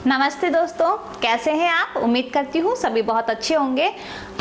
नमस्ते दोस्तों, कैसे हैं आप। उम्मीद करती हूँ सभी बहुत अच्छे होंगे।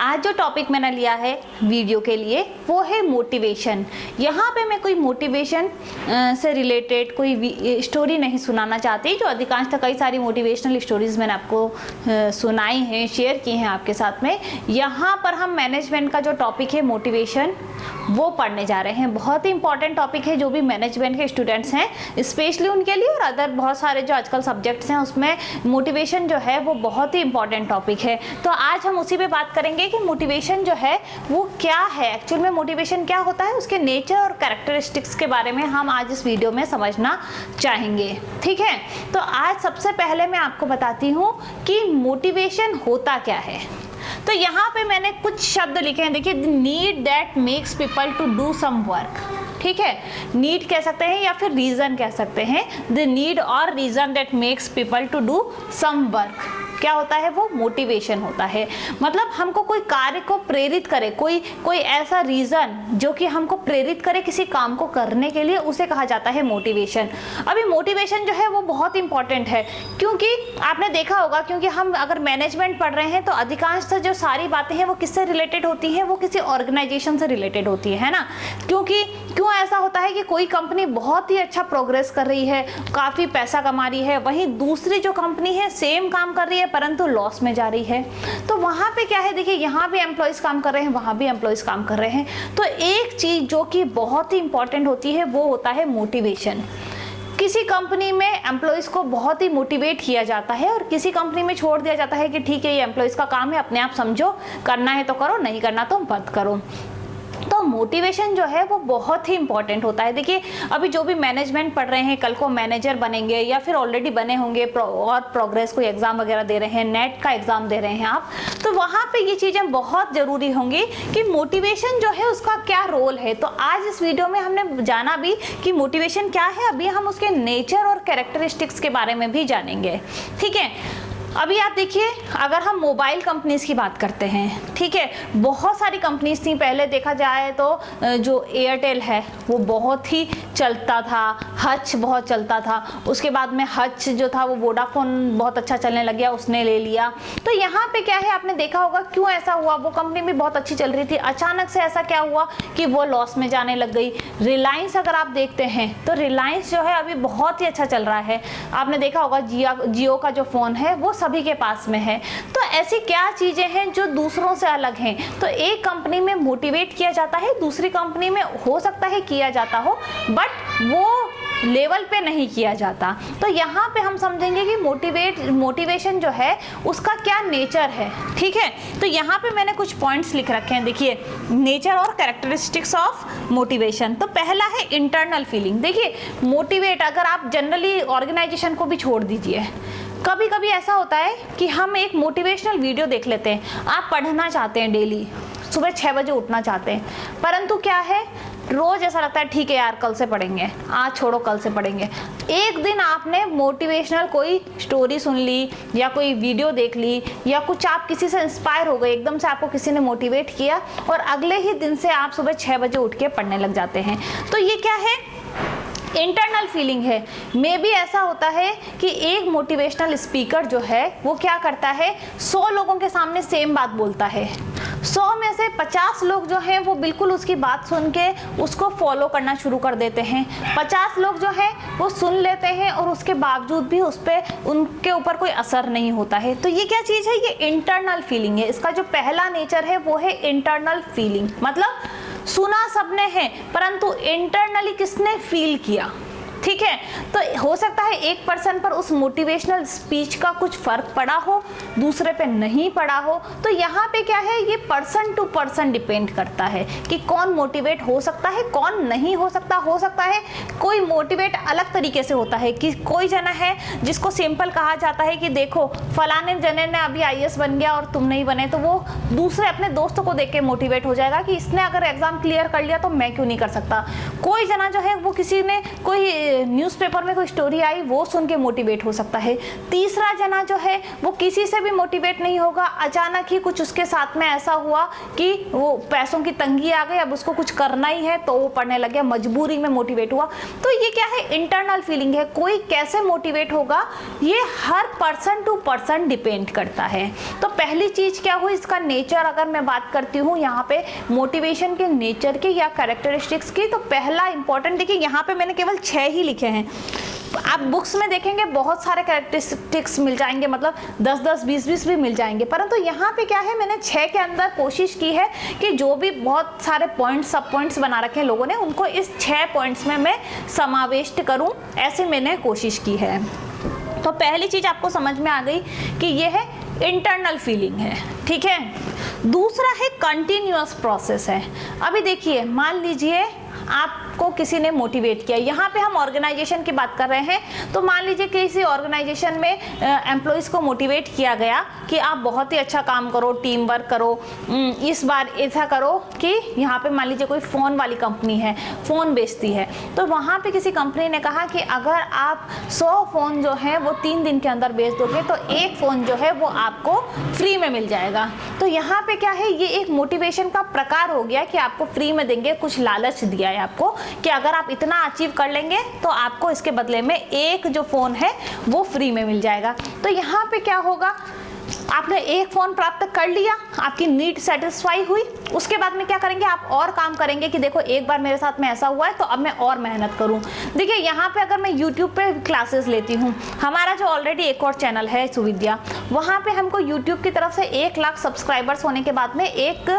आज जो टॉपिक मैंने लिया है वीडियो के लिए वो है मोटिवेशन। यहाँ पे मैं कोई मोटिवेशन से रिलेटेड कोई स्टोरी नहीं सुनाना चाहती, जो अधिकांशतः कई सारी मोटिवेशनल स्टोरीज मैंने आपको सुनाई हैं, शेयर की हैं आपके साथ में। यहाँ पर हम मैनेजमेंट का जो टॉपिक है मोटिवेशन वो पढ़ने जा रहे हैं। बहुत ही इंपॉर्टेंट टॉपिक है जो भी मैनेजमेंट के स्टूडेंट्स हैं स्पेशली उनके लिए, और अदर बहुत सारे जो आजकल सब्जेक्ट्स हैं उसमें मोटिवेशन जो है वो बहुत ही इंपॉर्टेंट टॉपिक है। तो आज हम उसी पे बात करेंगे कि मोटिवेशन जो है वो क्या है, एक्चुअल में मोटिवेशन क्या होता है, उसके नेचर और कैरेक्टरिस्टिक्स के बारे में हम आज इस वीडियो में समझना चाहेंगे। ठीक है, तो आज सबसे पहले मैं आपको बताती हूँ कि मोटिवेशन होता क्या है। तो यहाँ पे मैंने कुछ शब्द लिखे हैं, देखिए, need that makes people to do some work. ठीक है, नीड कह सकते हैं या फिर रीजन कह सकते हैं। द नीड और reason that makes people to do some work क्या होता है, वो मोटिवेशन होता है। मतलब हमको कोई कार्य को प्रेरित करे, कोई ऐसा रीजन जो कि हमको प्रेरित करे किसी काम को करने के लिए, उसे कहा जाता है मोटिवेशन। अभी मोटिवेशन जो है वो बहुत इंपॉर्टेंट है, क्योंकि आपने देखा होगा, क्योंकि हम अगर मैनेजमेंट पढ़ रहे हैं तो अधिकांशतः जो सारी बातें हैं वो किससे रिलेटेड होती हैं, वो किसी ऑर्गेनाइजेशन से रिलेटेड होती है ना। क्योंकि क्यों ऐसा होता है कि कोई कंपनी बहुत ही अच्छा प्रोग्रेस कर रही है, काफ़ी पैसा कमा रही है, वहीं दूसरी जो कंपनी है सेम काम कर रही है परंतु लॉस में जा रही है। तो वहाँ पे क्या है, देखिए, यहाँ भी एम्प्लॉयज़ काम कर रहे हैं, वहाँ भी एम्प्लॉयज़ काम कर रहे हैं। तो एक चीज़ जो कि बहुत ही इंपॉर्टेंट होती है वो होता है मोटिवेशन। किसी कंपनी में एम्प्लॉयज़ को बहुत ही मोटिवेट किया जाता है और किसी कंपनी में छोड़ दिया जाता है कि ठीक है, ये एम्प्लॉयज़ का काम है, अपने आप समझो, करना है तो करो, नहीं करना तो मत करो। तो मोटिवेशन जो है वो बहुत ही इंपॉर्टेंट होता है। देखिए, अभी जो भी मैनेजमेंट पढ़ रहे हैं, कल को मैनेजर बनेंगे या फिर ऑलरेडी बने होंगे और प्रोग्रेस कोई एग्जाम वगैरह दे रहे हैं, नेट का एग्जाम दे रहे हैं आप, तो वहाँ पे ये चीज़ें बहुत ज़रूरी होंगी कि मोटिवेशन जो है उसका क्या रोल है। तो आज इस वीडियो में हमने जाना भी कि मोटिवेशन क्या है, अभी हम उसके नेचर और कैरेक्टरिस्टिक्स के बारे में भी जानेंगे। ठीक है, अभी आप देखिए, अगर हम मोबाइल कंपनीज़ की बात करते हैं, ठीक है, बहुत सारी कंपनीज़ थी। पहले देखा जाए तो जो एयरटेल है वो बहुत ही चलता था, हच बहुत चलता था, उसके बाद में हच जो था वो वोडाफोन बहुत अच्छा चलने लग गया, उसने ले लिया। तो यहाँ पे क्या है, आपने देखा होगा क्यों ऐसा हुआ, वो कंपनी भी बहुत अच्छी चल रही थी, अचानक से ऐसा क्या हुआ कि वो लॉस में जाने लग गई। रिलायंस अगर आप देखते हैं तो रिलायंस जो है अभी बहुत ही अच्छा चल रहा है। आपने देखा होगा जियो का जो फ़ोन है वो सभी के पास में है। तो ऐसी क्या चीजें हैं जो दूसरों से अलग हैं। तो एक कंपनी में मोटिवेट किया जाता है, दूसरी कंपनी में हो सकता है किया जाता हो, बट वो लेवल पे नहीं किया जाता। तो यहाँ पे हम समझेंगे कि मोटिवेशन जो है उसका क्या नेचर है। ठीक है, तो यहाँ पे मैंने कुछ पॉइंट्स लिख रखे हैं, देखिए, नेचर और कैरेक्टरिस्टिक्स ऑफ मोटिवेशन। तो पहला है इंटरनल फीलिंग। देखिए, मोटिवेट अगर आप जनरली ऑर्गेनाइजेशन को भी छोड़ दीजिए, कभी कभी ऐसा होता है कि हम एक मोटिवेशनल वीडियो देख लेते हैं, आप पढ़ना चाहते हैं, डेली सुबह 6 बजे उठना चाहते हैं, परंतु क्या है, रोज ऐसा लगता है ठीक है यार कल से पढ़ेंगे, आज छोड़ो कल से पढ़ेंगे। एक दिन आपने मोटिवेशनल कोई स्टोरी सुन ली या कोई वीडियो देख ली या कुछ आप किसी से इंस्पायर हो गए, एकदम से आपको किसी ने मोटिवेट किया और अगले ही दिन से आप सुबह 6 बजे उठ के पढ़ने लग जाते हैं। तो ये क्या है, इंटरनल फीलिंग है। मे बी ऐसा होता है कि एक मोटिवेशनल स्पीकर जो है वो क्या करता है, 100 लोगों के सामने सेम बात बोलता है, 100 में से 50 लोग जो हैं वो बिल्कुल उसकी बात सुन के उसको फॉलो करना शुरू कर देते हैं, 50 लोग जो हैं वो सुन लेते हैं और उसके बावजूद भी उस पर उनके ऊपर कोई असर नहीं होता है। तो ये क्या चीज़ है, ये इंटरनल फीलिंग है। इसका जो पहला नेचर है वो है इंटरनल फीलिंग। मतलब सुना सबने है परंतु इंटरनली किसने फील किया। ठीक है, तो हो सकता है एक पर्सन पर उस मोटिवेशनल स्पीच का कुछ फर्क पड़ा हो, दूसरे पे नहीं पड़ा हो। तो यहाँ पे क्या है, ये पर्सन टू पर्सन डिपेंड करता है कि कौन मोटिवेट हो सकता है, कौन नहीं हो सकता। हो सकता है कोई मोटिवेट अलग तरीके से होता है कि कोई जना है जिसको सिंपल कहा जाता है कि देखो फलाने जने ने अभी IAS बन गया और तुम नहीं बने, तो वो दूसरे अपने दोस्तों को देख के मोटिवेट हो जाएगा कि इसने अगर एग्जाम क्लियर कर लिया तो मैं क्यों नहीं कर सकता। कोई जना जो है वो किसी ने कोई न्यूज़पेपर में कोई स्टोरी आई वो सुन के मोटिवेट हो सकता है। तीसरा जना जो है वो किसी से भी मोटिवेट नहीं होगा, अचानक ही कुछ उसके साथ में ऐसा हुआ कि वो पैसों की तंगी आ गई, अब उसको कुछ करना ही है तो वो पढ़ने लग गया, मजबूरी में मोटिवेट हुआ। तो ये क्या है, इंटरनल फीलिंग है। कोई कैसे मोटिवेट होगा ये हर पर्सन टू पर्सन डिपेंड करता है। तो पहली चीज क्या हुई, इसका नेचर अगर मैं बात करती हूँ यहाँ पे मोटिवेशन के नेचर की या कैरेक्टरिस्टिक्स की, तो पहला इंपॉर्टेंट देखिए यहाँ पे मैंने केवल 6 ही लिखे हैं। आप बुक्स में देखेंगे बहुत सारे कैरेक्टरिस्टिक्स मिल जाएंगे, मतलब 10-10, 20-20 भी मिल जाएंगे, परंतु यहाँ पे क्या है, मैंने 6 के अंदर कोशिश की है कि जो भी बहुत सारे पॉइंट्स, सब पॉइंट्स बना रखे हैं लोगों ने, उनको इस 6 पॉइंट्स में मैं समावेश करूँ, ऐसे मैंने कोशिश की है। तो पहली चीज आपको समझ में आ गई कि ये है इंटरनल फीलिंग है, ठीक है। दूसरा है कंटिन्यूअस प्रोसेस है। अभी देखिए, मान लीजिए आपको किसी ने मोटिवेट किया, यहाँ पे हम ऑर्गेनाइजेशन की बात कर रहे हैं, तो मान लीजिए किसी ऑर्गेनाइजेशन में एम्प्लॉयज़ को मोटिवेट किया गया कि आप बहुत ही अच्छा काम करो, टीम वर्क करो, इस बार ऐसा करो कि यहाँ पे मान लीजिए कोई फ़ोन वाली कंपनी है, फ़ोन बेचती है, तो वहाँ पे किसी कंपनी ने कहा कि अगर आप 100 फ़ोन जो है वो 3 दिन के अंदर बेच दोगे तो एक फ़ोन जो है वो आपको फ्री में मिल जाएगा। तो यहाँ पे क्या है, ये एक मोटिवेशन का प्रकार हो गया कि आपको फ्री में देंगे, कुछ लालच दिया है आपको कि अगर आप इतना अचीव कर लेंगे तो आपको इसके बदले में एक जो फ़ोन है वो फ्री में मिल जाएगा। तो यहाँ पे क्या होगा, आपने एक फ़ोन प्राप्त कर लिया, आपकी नीड सेटिस्फाई हुई, उसके बाद में क्या करेंगे, आप और काम करेंगे कि देखो एक बार मेरे साथ में ऐसा हुआ है तो अब मैं और मेहनत करूं। देखिए यहाँ पे अगर मैं YouTube पे क्लासेस लेती हूँ, हमारा जो ऑलरेडी एक और चैनल है सुविद्या, वहाँ पे हमको YouTube की तरफ से 1 लाख सब्सक्राइबर्स होने के बाद में एक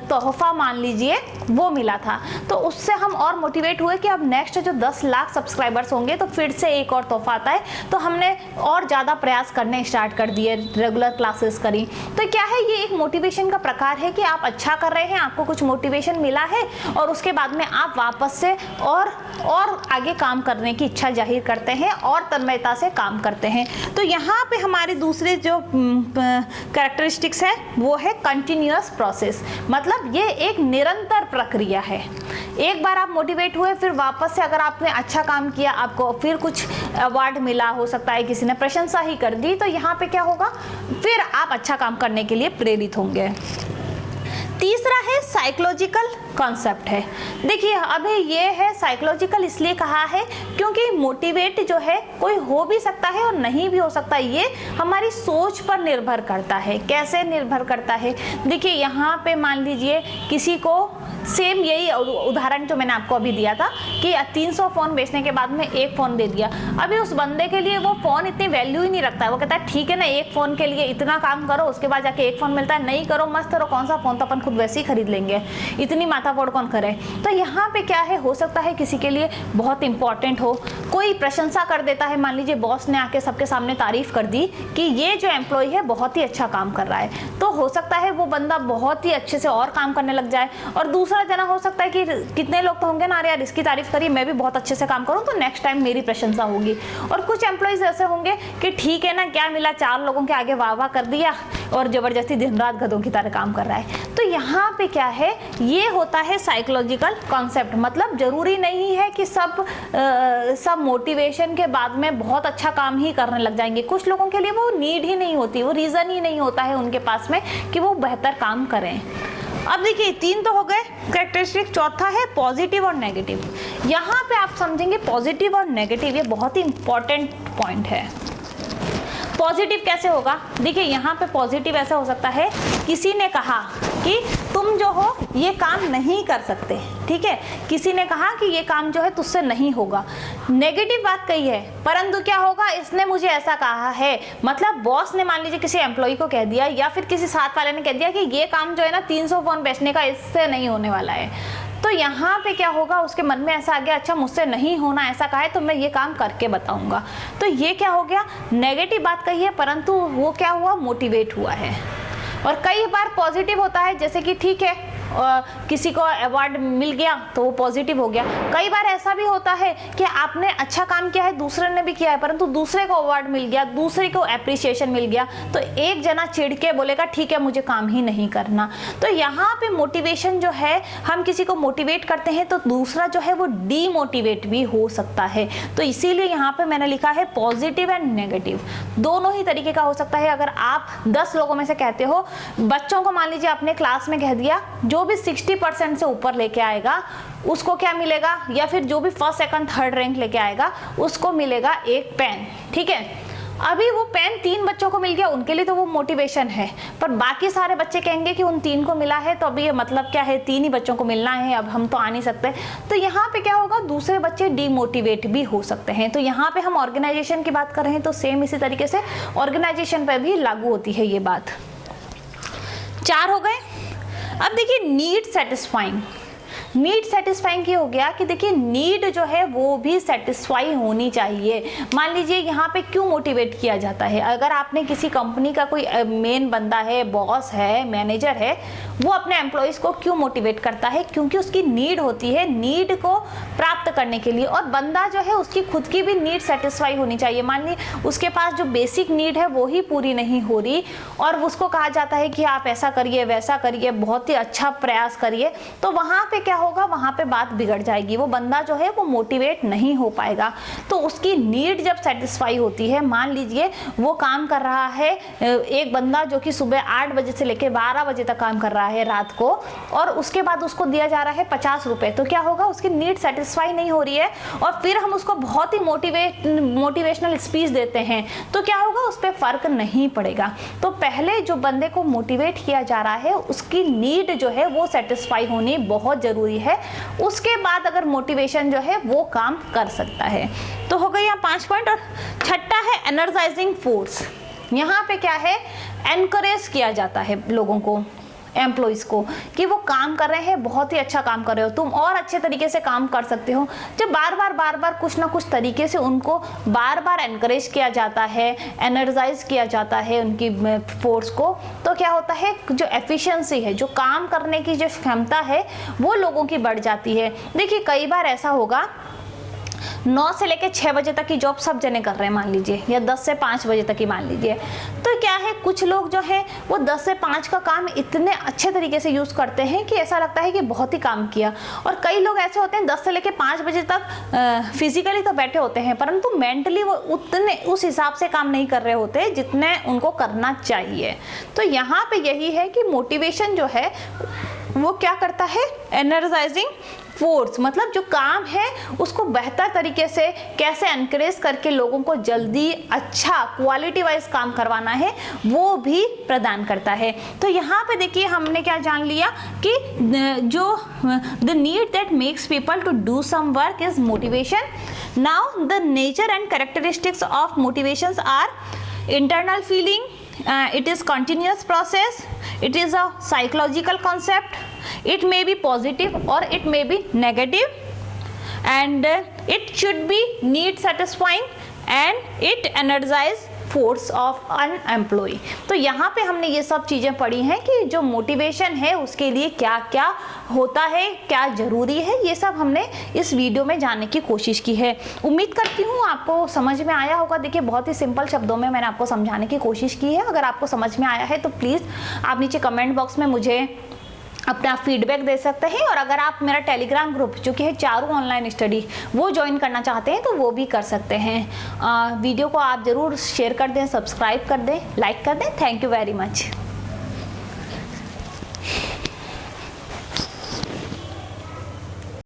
तोहफा मान लीजिए वो मिला था, तो उससे हम और मोटिवेट हुए कि अब नेक्स्ट जो 10 लाख सब्सक्राइबर्स होंगे तो फिर से एक और तोहफा आता है, तो हमने और ज़्यादा प्रयास करने स्टार्ट कर दिए, रेगुलर क्लासेस करी। तो क्या है, ये एक मोटिवेशन का प्रकार है कि आप अच्छा कर रहे हैं, आपको कुछ मोटिवेशन मिला है और उसके बाद में आप वापस से और आगे काम करने की इच्छा जाहिर करते हैं और तन्मयता से काम करते हैं। तो यहाँ पे हमारे दूसरे जो कैरेक्टरिस्टिक्स है वो है कंटिन्यूअस प्रोसेस, मतलब ये एक निरंतर प्रक्रिया है। एक बार आप मोटिवेट हुए, फिर वापस से अगर आपने अच्छा काम किया, आपको फिर कुछ अवार्ड मिला, हो सकता है किसी ने प्रशंसा ही कर दी, तो यहाँ पे क्या होगा, फिर आप अच्छा काम करने के लिए प्रेरित होंगे। तीसरा है साइकोलॉजिकल कॉन्सेप्ट है। देखिए अभी ये है साइकोलॉजिकल इसलिए कहा है क्योंकि मोटिवेट जो है कोई हो भी सकता है और नहीं भी हो सकता है, ये हमारी सोच पर निर्भर करता है। कैसे निर्भर करता है, देखिए यहाँ पे मान लीजिए किसी को सेम यही उदाहरण जो मैंने आपको अभी दिया था कि 300 फ़ोन बेचने के बाद में एक फ़ोन दे दिया, अभी उस बंदे के लिए वो फ़ोन इतनी वैल्यू ही नहीं रखता है। वो कहता है ठीक है ना, एक फ़ोन के लिए इतना काम करो, उसके बाद जाके एक फ़ोन मिलता है, नहीं करो मस्त रहो, कौन सा फ़ोन तो अपन खुद वैसे ही खरीद लेंगे, इतनी माथाफोड़ कौन करे। तो यहाँ पे क्या है, हो सकता है किसी के लिए बहुत इंपॉर्टेंट हो, कोई प्रशंसा कर देता है, मान लीजिए बॉस ने आके सबके सामने तारीफ कर दी कि ये जो एम्प्लॉय है बहुत ही अच्छा काम कर रहा है, तो हो सकता है वो बंदा बहुत ही अच्छे से और काम करने लग जाए। और दूसरा जना हो सकता है कि कितने लोग तो होंगे ना, यार इसकी तारीफ करी, मैं भी बहुत अच्छे से काम करूं तो नेक्स्ट टाइम मेरी प्रशंसा होगी। और कुछ एम्प्लॉयज ऐसे होंगे कि ठीक है ना, क्या मिला, 4 लोगों के आगे वाह वाह कर दिया और जबरदस्ती दिन रात गधों की तरह काम कर रहा है। तो यहाँ पे क्या है, ये होता है साइकोलॉजिकल कॉन्सेप्ट। मतलब जरूरी नहीं है कि सब मोटिवेशन के बाद में बहुत अच्छा काम ही करने लग जाएंगे। कुछ लोगों के लिए वो नीड ही नहीं होती, वो रीजन ही नहीं होता है उनके पास में कि वो बेहतर काम करें। अब देखिए 3 तो हो गए कैरेक्टरिस्टिक, चौथा है पॉजिटिव और नेगेटिव। यहाँ पे आप समझेंगे पॉजिटिव और नेगेटिव, ये बहुत ही इंपॉर्टेंट पॉइंट है। पॉजिटिव कैसे होगा, देखिए यहाँ पे पॉजिटिव ऐसा हो सकता है, किसी ने कहा कि तुम जो हो ये काम नहीं कर सकते, ठीक है, किसी ने कहा कि ये काम जो है तुझसे नहीं होगा, नेगेटिव बात कही है, परंतु क्या होगा, इसने मुझे ऐसा कहा है, मतलब बॉस ने मान लीजिए किसी एम्प्लॉय को कह दिया या फिर किसी साथ वाले ने कह दिया कि ये काम जो है ना 300 फ़ोन बेचने का, इससे नहीं होने वाला है। तो यहाँ पे क्या होगा, उसके मन में ऐसा आ गया, अच्छा मुझसे नहीं होना, ऐसा कहा है तो मैं ये काम करके बताऊंगा। तो ये क्या हो गया, नेगेटिव बात कही है, परंतु वो क्या हुआ, मोटिवेट हुआ है। और कई बार पॉजिटिव होता है, जैसे कि ठीक है किसी को अवार्ड मिल गया तो वो पॉजिटिव हो गया। कई बार ऐसा भी होता है कि आपने अच्छा काम किया है, दूसरे ने भी किया है, परंतु दूसरे को अवार्ड मिल गया, दूसरे को एप्रिसिएशन मिल गया, तो एक जना चिढ़ के बोलेगा ठीक है मुझे काम ही नहीं करना। तो यहाँ पे मोटिवेशन जो है, हम किसी को मोटिवेट करते हैं तो दूसरा जो है वो डीमोटिवेट भी हो सकता है। तो इसीलिए यहाँ पे मैंने लिखा है पॉजिटिव एंड नेगेटिव, दोनों ही तरीके का हो सकता है। अगर आप 10 लोगों में से कहते हो, बच्चों को मान लीजिए अपने क्लास में कह दिया, जो भी 60% से ऊपर लेके आएगा उसको क्या मिलेगा, या फिर जो भी फर्स्ट सेकंड थर्ड रैंक लेके आएगा उसको मिलेगा एक पेन, ठीक है। अभी वो पेन 3 बच्चों को मिल गया, उनके लिए तो वो मोटिवेशन है, पर बाकी सारे बच्चे कहेंगे कि उन 3 को मिला है तो अभी ये मतलब क्या है, 3 ही बच्चों को मिलना है, अब हम तो आ नहीं सकते। तो यहाँ पे क्या होगा, दूसरे बच्चे डीमोटिवेट भी हो सकते हैं। तो यहाँ पे हम ऑर्गेनाइजेशन की बात कर रहे हैं तो सेम इसी तरीके से ऑर्गेनाइजेशन पर भी लागू होती है ये बात। 4 हो गए। अब देखिए नीड सेटिस्फाइंग। नीड सेटिस्फाइंग की हो गया कि देखिए नीड जो है वो भी सेटिस्फाई होनी चाहिए। मान लीजिए यहाँ पे क्यों मोटिवेट किया जाता है, अगर आपने किसी कंपनी का कोई मेन बंदा है, बॉस है, मैनेजर है, वो अपने एम्प्लॉयज़ को क्यों मोटिवेट करता है, क्योंकि उसकी नीड होती है, नीड को प्राप्त करने के लिए। और बंदा जो है उसकी खुद की भी नीड सेटिस्फाई होनी चाहिए। मान लीजिए उसके पास जो बेसिक नीड है वो ही पूरी नहीं हो रही और उसको कहा जाता है कि आप ऐसा करिए वैसा करिए, बहुत ही अच्छा प्रयास करिए, तो वहाँ पे क्या होगा, वहां पे बात बिगड़ जाएगी। वो बंदा जो है वो मोटिवेट नहीं हो पाएगा। तो उसकी नीड जब सेटिस्फाई होती है, मान लीजिए वो काम कर रहा है, एक बंदा जो कि सुबह 8 बजे से लेकर 12 बजे तक काम कर रहा है रात को, और उसके बाद उसको दिया जा रहा है 50 रुपए, तो क्या होगा, उसकी नीड सेटिस्फाई नहीं हो रही है, और फिर हम उसको बहुत ही मोटिवेशनल स्पीच देते हैं, तो क्या होगा, उस पर फर्क नहीं पड़ेगा। तो पहले जो बंदे को मोटिवेट किया जा रहा है उसकी नीड जो है वो सेटिस्फाई होनी बहुत जरूरी है, उसके बाद अगर मोटिवेशन जो है वो काम कर सकता है। तो हो गई यहाँ 5 पॉइंट। और छठा है एनर्जाइजिंग फोर्स। यहाँ पे क्या है, एनकरेज किया जाता है लोगों को, एम्प्लॉयज़ को, कि वो काम कर रहे हैं, बहुत ही अच्छा काम कर रहे हो, तुम और अच्छे तरीके से काम कर सकते हो। जब बार बार कुछ ना कुछ तरीके से उनको बार बार एनकरेज किया जाता है, एनर्जाइज किया जाता है उनकी फोर्स को, तो क्या होता है, जो एफिशिएंसी है, जो काम करने की जो क्षमता है वो लोगों की बढ़ जाती है। देखिए कई बार ऐसा होगा, 9 से लेकर 6 बजे तक की जॉब सब जने कर रहे हैं मान लीजिए, या 10 से 5 बजे तक ही मान लीजिए, तो क्या है, कुछ लोग जो है वो 10 से 5 का काम इतने अच्छे तरीके से यूज़ करते हैं कि ऐसा लगता है कि बहुत ही काम किया। और कई लोग ऐसे होते हैं 10 से लेकर 5 बजे तक फिजिकली तो बैठे होते हैं, परंतु मेंटली वो उतने उस हिसाब से काम नहीं कर रहे होते जितने उनको करना चाहिए। तो यहाँ पे यही है कि मोटिवेशन जो है वो क्या करता है, एनर्जाइजिंग फोर्स, मतलब जो काम है उसको बेहतर तरीके से कैसे एनकरेज करके लोगों को जल्दी अच्छा क्वालिटी वाइज काम करवाना है वो भी प्रदान करता है। तो यहाँ पे देखिए हमने क्या जान लिया कि जो the need that makes people to do some work is motivation. Now the nature and characteristics of motivations are internal feeling, it is continuous process, it is a psychological concept, it may be positive or it may be negative, and it should be need satisfying and it energize force of an employ. तो यहाँ पे हमने ये सब चीज़ें पढ़ी हैं कि जो मोटिवेशन है उसके लिए क्या क्या होता है, क्या ज़रूरी है, ये सब हमने इस वीडियो में जानने की कोशिश की है। उम्मीद करती हूँ आपको समझ में आया होगा। देखिए बहुत ही सिंपल शब्दों में मैंने आपको समझाने की कोशिश की है। अगर आपको समझ में आया है तो प्लीज़ आप नीचे कमेंट बॉक्स में मुझे अपना फीडबैक दे सकते हैं, और अगर आप मेरा टेलीग्राम ग्रुप जो कि है चारू ऑनलाइन स्टडी वो ज्वाइन करना चाहते हैं तो वो भी कर सकते हैं। वीडियो को आप ज़रूर शेयर कर दें, सब्सक्राइब कर दें, लाइक कर दें। Thank you very much.